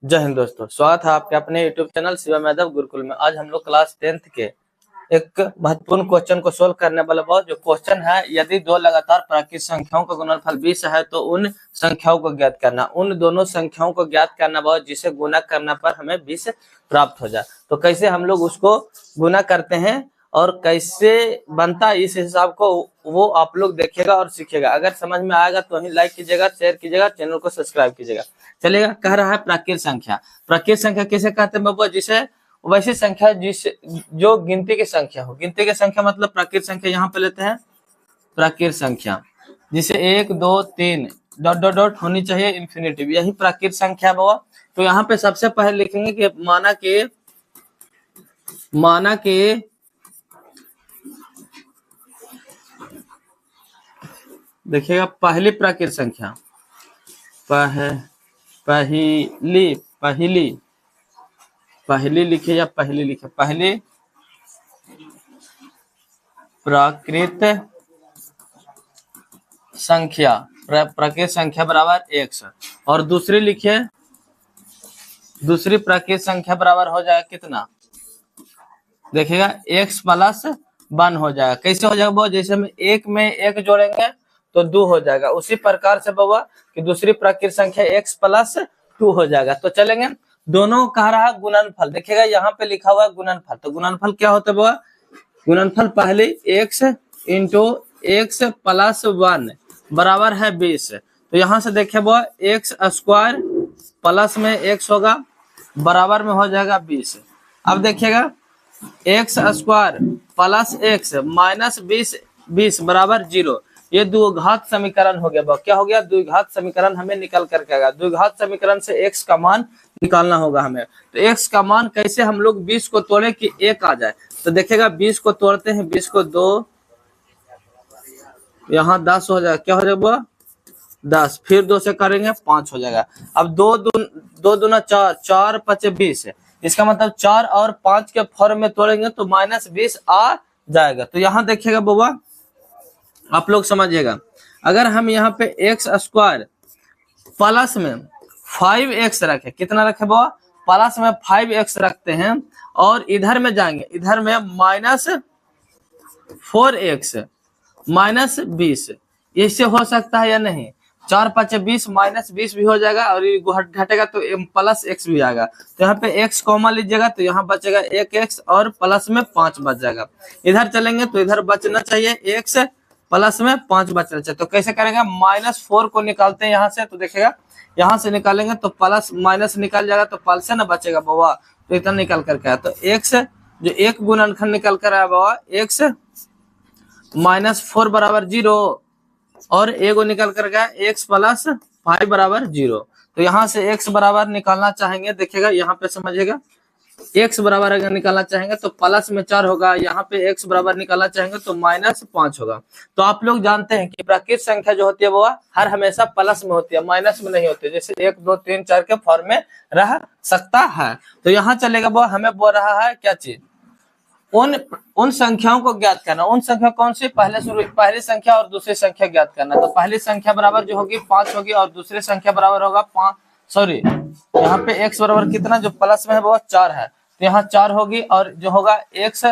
जय हिंद दोस्तों, स्वागत है आपके अपने YouTube चैनल शिवम यादव गुरुकुल में। आज हम लोग क्लास 10th के एक महत्वपूर्ण क्वेश्चन को सोल्व करने वाले बहुत जो क्वेश्चन है, यदि दो लगातार प्राकृतिक संख्याओं का गुणनफल 20 है तो उन संख्याओं को ज्ञात करना। उन दोनों संख्याओं को ज्ञात करना बहुत जिसे गुना करने पर हमें 20 प्राप्त हो जाए। तो कैसे हम लोग उसको गुना करते हैं और कैसे बनता है, इस हिसाब को वो आप लोग देखिएगा और सीखिएगा। अगर समझ में आएगा तो ही लाइक कीजिएगा, शेयर कीजिएगा, चैनल को सब्सक्राइब कीजिएगा। चलेगा। कह रहा है प्राकृत संख्या। प्राकृत संख्या किसे कहते हैं बाबू? जिसे वैसी संख्या जिसे जो गिनती की संख्या हो। गिनती की संख्या मतलब प्राकृत संख्या। यहाँ पे लेते हैं प्राकृत संख्या, जिसे 1 2 3 डॉट डॉट डॉट होनी चाहिए इंफिनिटिव, यही प्राकृत संख्या है बाबा। तो यहाँ पे सबसे पहले लिखेंगे कि माना के देखिएगा पहली प्राकृत संख्या, पहली लिखे या पहली लिखे, पहली प्राकृत संख्या बराबर 1 और दूसरी लिखिए, दूसरी प्राकृत संख्या बराबर हो जाएगा कितना? देखिएगा x प्लस 1 हो जाएगा। कैसे हो जाएगा बाबा? जैसे हम एक में एक जोड़ेंगे तो 2 हो जाएगा, उसी प्रकार से बाबा कि दूसरी प्राकृत संख्या x प्लस 2 हो जाएगा। तो चलेंगे, दोनों कह रहा है गुणनफल। देखिएगा यहाँ पे लिखा हुआ है गुणनफल। तो गुणनफल क्या होता है बाबा? गुणनफल पहले x इंटू x प्लस 1 बराबर है 20। तो यहाँ से देखिए बाबा x स्क्वायर प्लस में x होगा बराबर में हो जाएगा 20। अब देखिएगा x square plus x minus 20 बराबर 0। ये द्विघात समीकरण हो गया। क्या हो गया? द्विघात समीकरण हमें निकल करके आएगा। द्विघात समीकरण से x का मान निकालना होगा हमें। तो x का मान कैसे हम लोग 20 को तोड़े कि 1 आ जाए? तो देखिएगा 20 को तोड़ते हैं, 20 को 2, यहाँ 10 हो जाएगा। क्या हो जाएगा? 10, फिर 2 से करेंगे 5 हो जाएगा। अब 2 दूना 4, 4 5 20। इसका मतलब 4 और 5 के फॉर्म में तोड़ेंगे तो माइनस 20 आ जाएगा। तो यहाँ देखिएगा बाबा, आप लोग समझिएगा, अगर हम यहाँ पे एक्स स्क्वायर प्लस में 5x रखे, कितना रखे बाबा? प्लस में 5x रखते हैं और इधर में जाएंगे, इधर में माइनस 4x माइनस 20, इससे हो सकता है या नहीं? 4 5 20 माइनस 20 भी हो जाएगा और ये घटेगा तो प्लस x भी आएगा। तो यहाँ पे x कॉमन लीजिएगा तो यहाँ बचेगा 1x और प्लस में 5 बच जाएगा। इधर चलेंगे तो इधर बचना चाहिए x प्लस में 5 बचना चाहिए। तो कैसे करेंगे? -4 को निकालते हैं यहाँ से। तो देखिएगा यहाँ से निकालेंगे तो प्लस माइनस निकल जाएगा तो प्लस से ना बचेगा बाबा। तो इतना निकल करके आया। तो x जो एक गुणनखंड निकल कर आया बाबा, x -4 बराबर 0 और एगो निकल कर गया x प्लस 5 बराबर 0। तो यहाँ से x बराबर निकालना चाहेंगे, देखिएगा यहाँ पे समझिएगा, x बराबर अगर निकालना चाहेंगे तो प्लस में 4 होगा, यहाँ पे x बराबर निकालना चाहेंगे तो -5 होगा। तो आप लोग जानते हैं कि प्राकृत संख्या जो होती है वो हर हमेशा प्लस में होती है, माइनस में नहीं होती। जैसे 1 2 3 4 के फॉर्म में रह सकता है। तो यहाँ चलेगा वो हमें बोल रहा है क्या चीज? उन संख्याओं को ज्ञात करना। उन संख्या कौन सी? पहली संख्या और दूसरी संख्या ज्ञात करना। तो पहली संख्या बराबर जो होगी 5 होगी और दूसरी संख्या बराबर होगा 5, सॉरी यहाँ पे x बराबर कितना जो प्लस में है वो 4 है, तो यहाँ 4 होगी और जो होगा x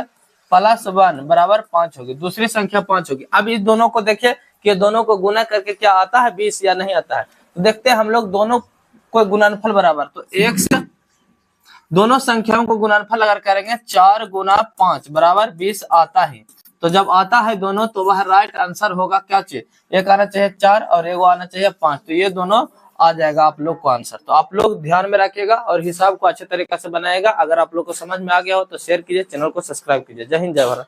प्लस 1 बराबर 5 होगी, दूसरी संख्या 5 होगी। अब इस दोनों को देखिए कि दोनों को गुना करके क्या आता है 20 या नहीं आता है। तो देखते हैं हम लोग दोनों को गुणनफल बराबर। तो x दोनों संख्याओं को गुणनफल अगर करेंगे 4 गुना 5 बराबर 20 आता है। तो जब आता है दोनों तो वह राइट आंसर होगा क्या चीज? एक आना चाहिए 4 और एक आना चाहिए 5। तो ये दोनों आ जाएगा आप लोग को आंसर। तो आप लोग ध्यान में रखिएगा और हिसाब को अच्छे तरीके से बनाएगा। अगर आप लोग को समझ में आ गया हो तो शेयर कीजिए, चैनल को सब्सक्राइब कीजिए। जय हिंद, जय भारत।